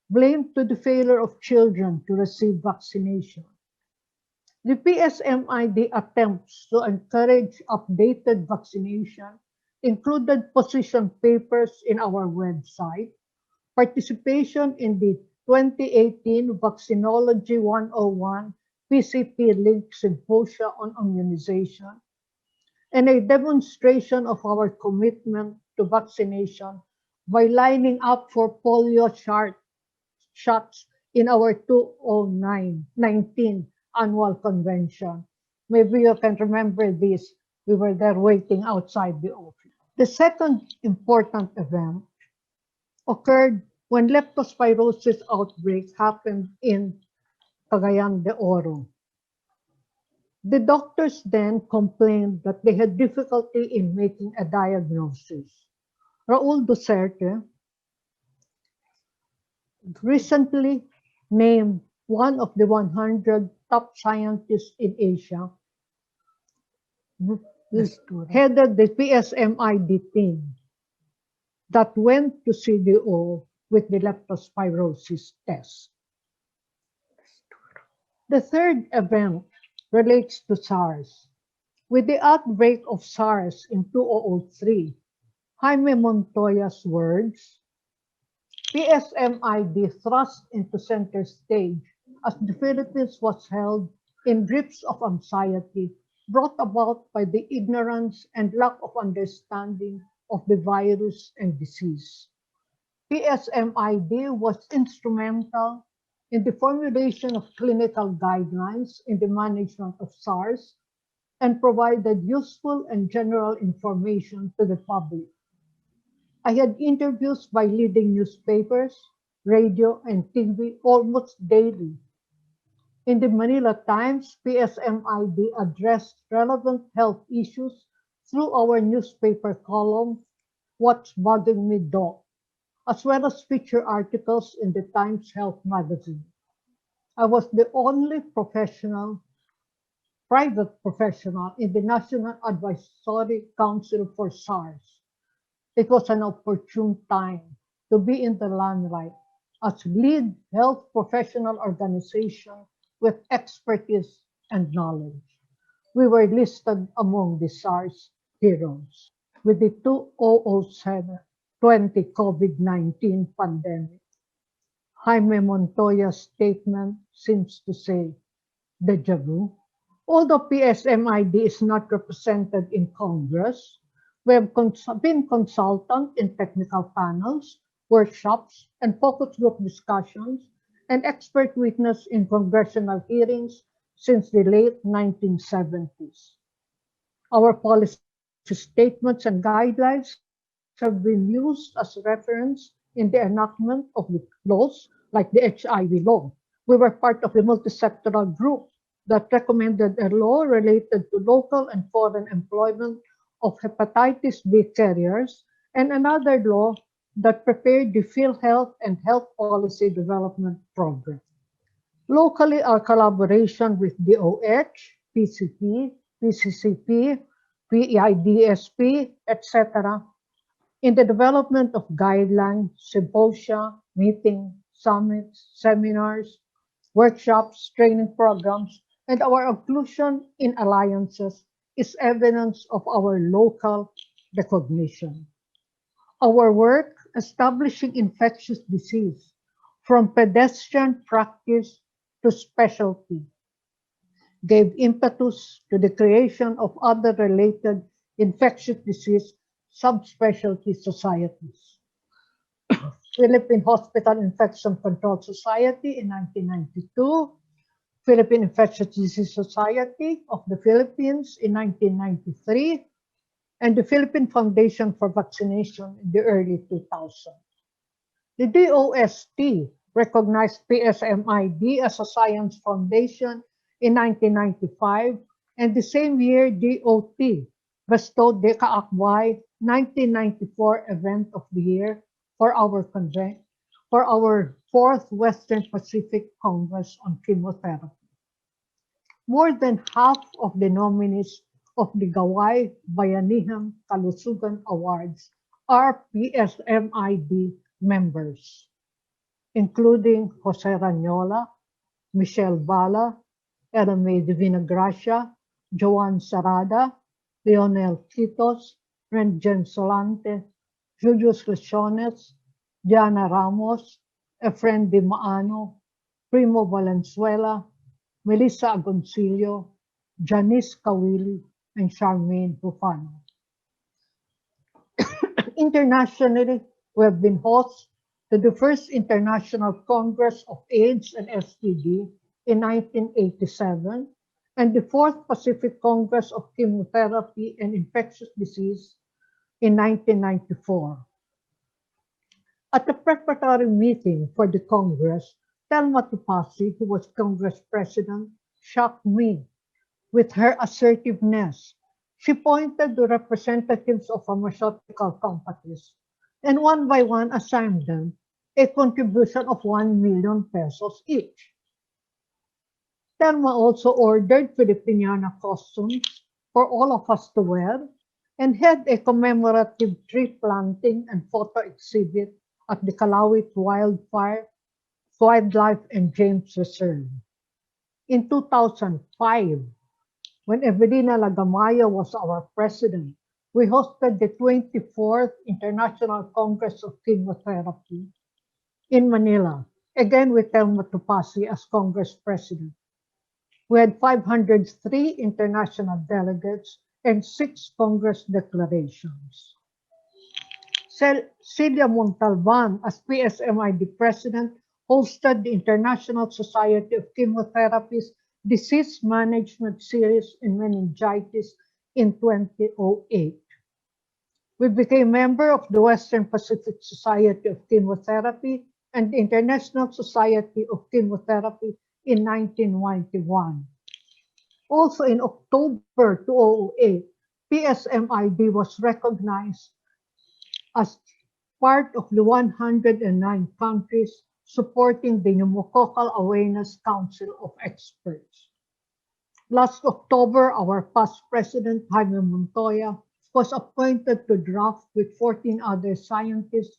blamed to the failure of children to receive vaccination. The PSMID attempts to encourage updated vaccination included position papers in our website, participation in the 2018 Vaccinology 101 PCP Link Symposia on Immunization, and a demonstration of our commitment to vaccination by lining up for polio shots in our 2019 annual convention. Maybe you can remember this. We were there waiting outside the office. The second important event occurred when leptospirosis outbreak happened in Cagayan de Oro. The doctors then complained that they had difficulty in making a diagnosis. Raul Duterte, recently named one of the 100 top scientists in Asia, headed the PSMID team that went to CDO with the leptospirosis test. The third event relates to SARS. With the outbreak of SARS in 2003, Jaime Montoya's words, PSMID thrust into center stage as the Philippines was held in grips of anxiety brought about by the ignorance and lack of understanding of the virus and disease. PSMID was instrumental in the formulation of clinical guidelines in the management of SARS and provided useful and general information to the public. I had interviews by leading newspapers, radio, and TV almost daily. In the Manila Times, PSMID addressed relevant health issues through our newspaper column, What's Bugging Me Doc, as well as feature articles in the Times Health magazine. I was the only private professional in the National Advisory Council for SARS. It was an opportune time to be in the limelight as lead health professional organization with expertise and knowledge. We were listed among the SARS heroes. With the 2020 COVID-19 pandemic, Jaime Montoya's statement seems to say, deja vu. Although PSMID is not represented in Congress, we have been consultant in technical panels, workshops, and focus group discussions, and expert witness in congressional hearings since the late 1970s. Our policy statements and guidelines have been used as reference in the enactment of the laws like the HIV law. We were part of the multi-sectoral group that recommended a law related to local and foreign employment of hepatitis B carriers and another law that prepared the PhilHealth and Health Policy Development Program. Locally, our collaboration with DOH, PCP, PCCP, PIDSP, etc., in the development of guidelines, symposia, meetings, summits, seminars, workshops, training programs, and our inclusion in alliances is evidence of our local recognition. Our work establishing infectious disease from pedestrian practice to specialty gave impetus to the creation of other related infectious disease subspecialty societies. Philippine Hospital Infection Control Society in 1992, Philippine Infectious Disease Society of the Philippines in 1993, and the Philippine Foundation for Vaccination in the early 2000s. The DOST recognized PSMID as a science foundation in 1995, and the same year DOT bestowed the Kaakbay 1994 Event of the Year for for our fourth Western Pacific Congress on Chemotherapy. More than half of the nominees of the Gawai Bayanihan Kalusugan Awards are PSMID members, including Jose Ranyola, Michelle Bala, Erame Divina Gracia, Joan Sarada, Leonel Quitos, Renjen Solante, Julius Lesiones, Diana Ramos, Efren Di Maano, Primo Valenzuela, Melissa Agoncillo, Janice Kawili, and Charmaine Bufano. Internationally, we have been hosts to the first International Congress of AIDS and STD in 1987 and the fourth Pacific Congress of Chemotherapy and Infectious Disease in 1994. At the preparatory meeting for the Congress, Telma Tupasi, who was Congress President, shocked me with her assertiveness. She pointed to representatives of pharmaceutical companies and one by one assigned them a contribution of 1 million pesos each. Telma also ordered Filipiniana costumes for all of us to wear and had a commemorative tree planting and photo exhibit at the Kalawit Wildlife and James Reserve. In 2005, when Evelina Lagamaya was our president, we hosted the 24th International Congress of Chemotherapy in Manila, again with Telma Tupasi as Congress President. We had 503 international delegates and 6 Congress declarations. Celia Montalban, as PSMID President, hosted the International Society of Chemotherapy's Disease Management Series in Meningitis in 2008. We became member of the Western Pacific Society of Chemotherapy and the International Society of Chemotherapy in 1991. Also in October 2008, PSMID was recognized as part of the 109 countries supporting the Pneumococcal Awareness Council of Experts. Last October, our past president, Jaime Montoya, was appointed to draft with 14 other scientists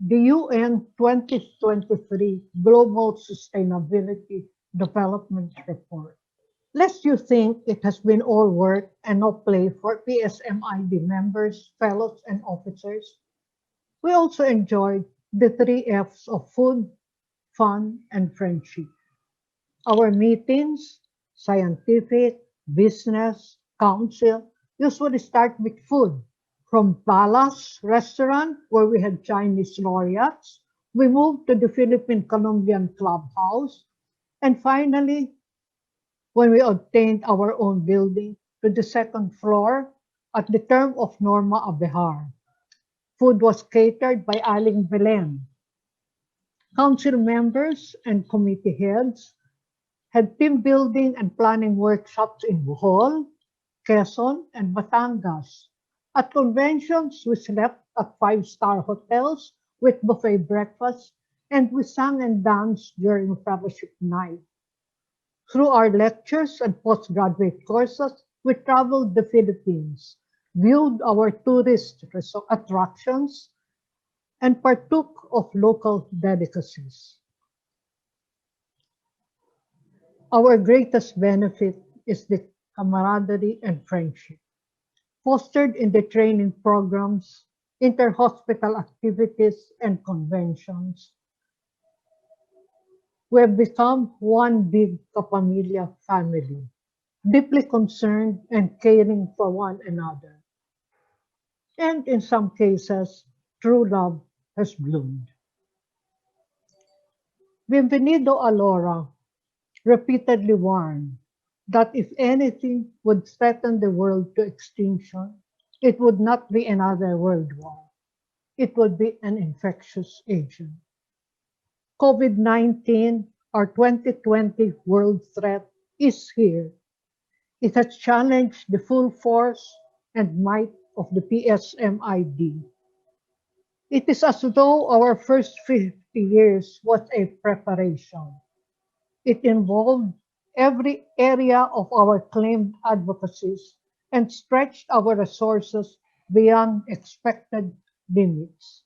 the UN 2023 Global Sustainability Development Report. Lest you think it has been all work and no play for PSMID members, fellows, and officers, we also enjoyed the 3 F's of food, fun, and friendship. Our meetings, scientific, business, council, usually start with food. From Palace restaurant, where we had Chinese laureates, we moved to the Philippine-Colombian Clubhouse, and finally, when we obtained our own building, to the 2nd floor at the term of Norma Abehar. Food was catered by Aling Belen. Council members and committee heads had team building and planning workshops in Bohol, Quezon, and Batangas. At conventions, we slept at 5-star hotels with buffet breakfast, and we sang and danced during fellowship night. Through our lectures and postgraduate courses, we traveled the Philippines, viewed our tourist attractions, and partook of local delicacies. Our greatest benefit is the camaraderie and friendship, fostered in the training programs, inter-hospital activities, and conventions. We have become one big kapamilya family, deeply concerned and caring for one another. And in some cases, true love has bloomed. Bienvenido Alora repeatedly warned that if anything would threaten the world to extinction, it would not be another world war. It would be an infectious agent. COVID-19, our 2020 world threat, is here. It has challenged the full force and might of the PSMID. It is as though our first 50 years was a preparation. It involved every area of our claimed advocacies and stretched our resources beyond expected limits.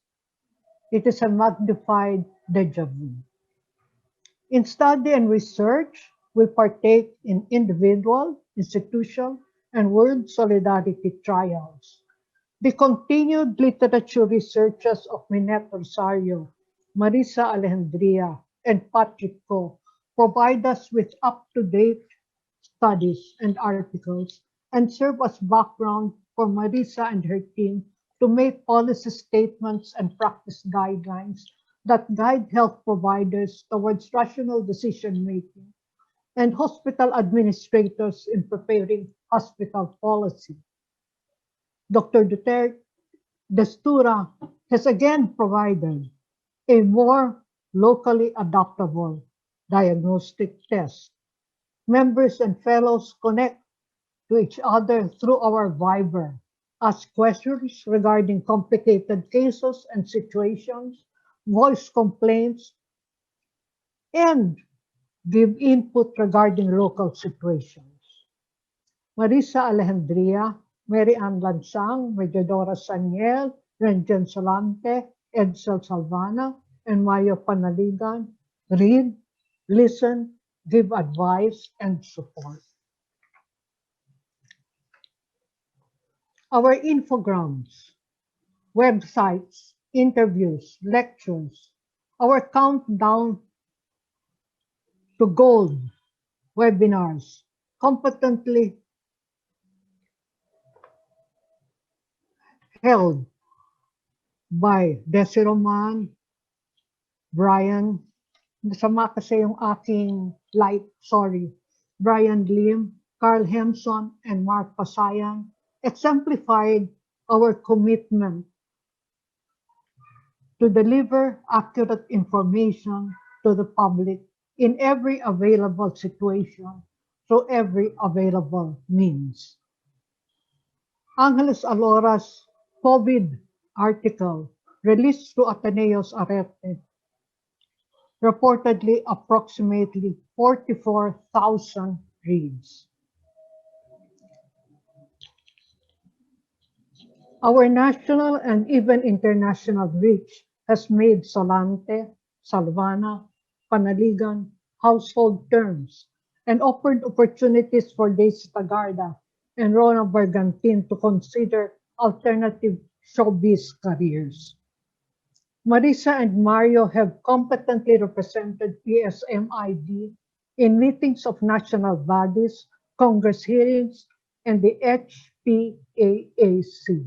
It is a magnified deja vu. In study and research, we partake in individual, institutional, and world solidarity trials. The continued literature researches of Minette Rosario, Marisa Alejandria, and Patrick Ko provide us with up-to-date studies and articles and serve as background for Marisa and her team to make policy statements and practice guidelines that guide health providers towards rational decision-making and hospital administrators in preparing hospital policy. Dr. Duterte Destura has again provided a more locally adaptable diagnostic test. Members and fellows connect to each other through our Viber, ask questions regarding complicated cases and situations, voice complaints, and give input regarding local situations. Marisa Alejandria, Mary Ann Lansang, Mediadora Saniel, Renjen Solante, Edsel Salvana, and Mayo Panaligan read, listen, give advice, and support. Our infograms, websites, interviews, lectures, our countdown to gold webinars, competently held by Desi Roman, Brian, masama kasi yung aking light, sorry, Brian Lim, Carl Hemson, and Mark Pasayan, exemplified our commitment to deliver accurate information to the public in every available situation through every available means. Angeles Alora's COVID article released through Ateneo's Arete reportedly approximately 44,000 reads. Our national and even international reach has made Solante, Salvana, Panaligan household terms and offered opportunities for Daisy Tagarda and Rona Bargantin to consider alternative showbiz careers. Marisa and Mario have competently represented PSMID in meetings of national bodies, Congress hearings, and the HPAAC.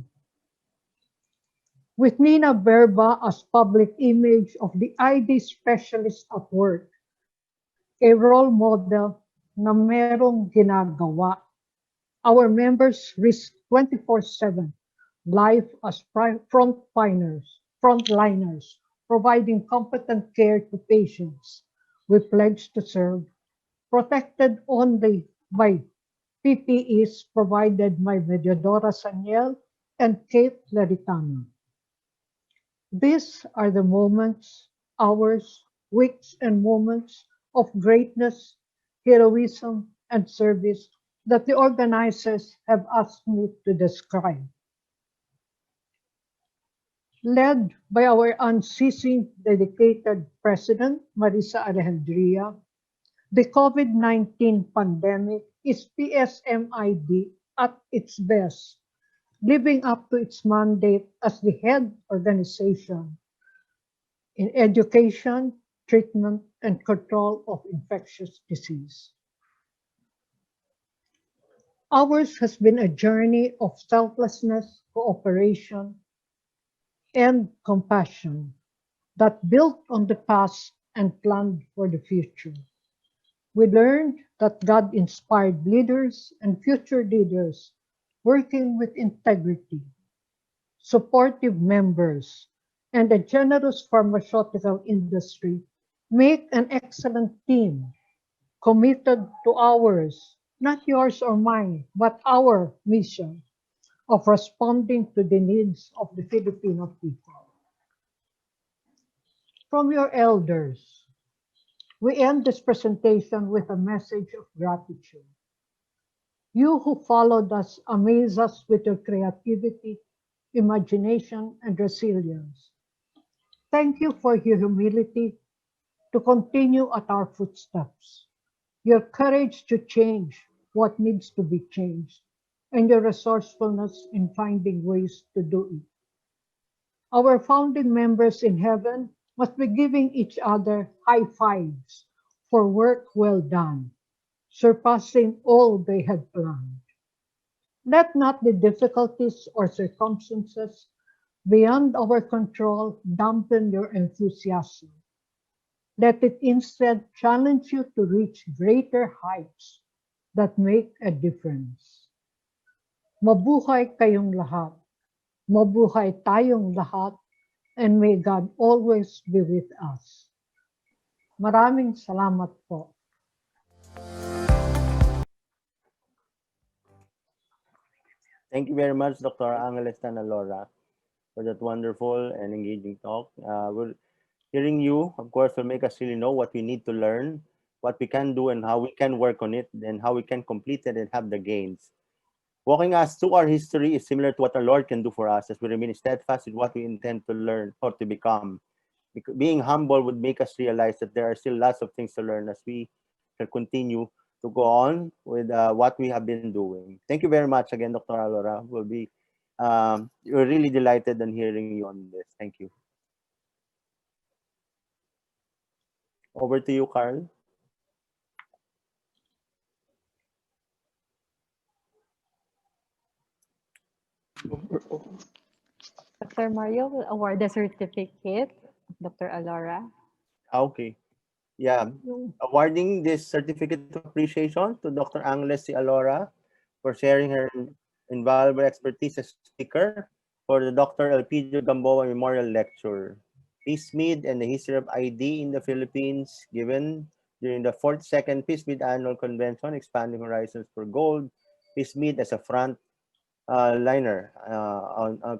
With Nina Verba as public image of the ID specialist at work, a role model na merong ginagawa. Our members risk 24/7 life as frontliners, providing competent care to patients. We pledge to serve, protected only by PPEs provided by Mediadora Saniel and Kate Laritano. These are the moments, hours, weeks, and moments of greatness, heroism, and service that the organizers have asked me to describe. Led by our unceasing dedicated President, Marisa Alejandria, the COVID-19 pandemic is PSMID at its best, living up to its mandate as the head organization in education, treatment, and control of infectious disease. Ours has been a journey of selflessness, cooperation, and compassion that built on the past and planned for the future. We learned that God inspired leaders and future leaders working with integrity, supportive members, and a generous pharmaceutical industry Make an excellent team committed to ours, not yours or mine, but our mission of responding to the needs of the Filipino people. From your elders, we end this presentation with a message of gratitude. You who followed us amaze us with your creativity, imagination, and resilience. Thank you for your humility to continue at our footsteps, your courage to change what needs to be changed, and your resourcefulness in finding ways to do it. Our founding members in heaven must be giving each other high fives for work well done, surpassing all they had planned. Let not the difficulties or circumstances beyond our control dampen your enthusiasm. Let it instead challenge you to reach greater heights that make a difference. Mabuhay kayong lahat. Mabuhay tayong lahat. And may God always be with us. Maraming salamat po. Thank you very much, Dr. Angeles and Alora, for that wonderful and engaging talk. Hearing you, of course, will make us really know what we need to learn, what we can do, and how we can work on it, and how we can complete it and have the gains. Walking us through our history is similar to what our Lord can do for us as we remain steadfast in what we intend to learn or to become. Being humble would make us realize that there are still lots of things to learn as we shall continue to go on with what we have been doing. Thank you very much again, Dr. Alora. We're really delighted in hearing you on this. Thank you. Over to you, Carl. Dr. Mario will award the certificate of Dr. Alora. Okay. Yeah. Awarding this certificate of appreciation to Dr. Angles Alora for sharing her invaluable expertise as speaker for the Dr. Elpidio Gamboa Memorial Lecture. PSMID and the History of ID in the Philippines, given during the 42nd PSMID Annual Convention, Expanding Horizons for Gold, PSMID as a front liner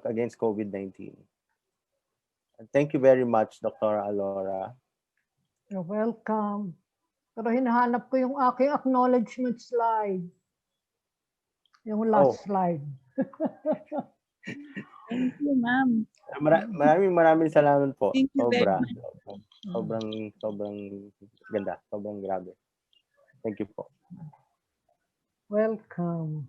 against COVID-19. Thank you very much, Dr. Alora. You're welcome. Pero hinahanap ko yung aking acknowledgement slide. Yung last slide. Thank you, ma'am. Maraming salamat po. Thank you very much. Sobrang ganda. Sobrang grabe. Thank you po. Welcome.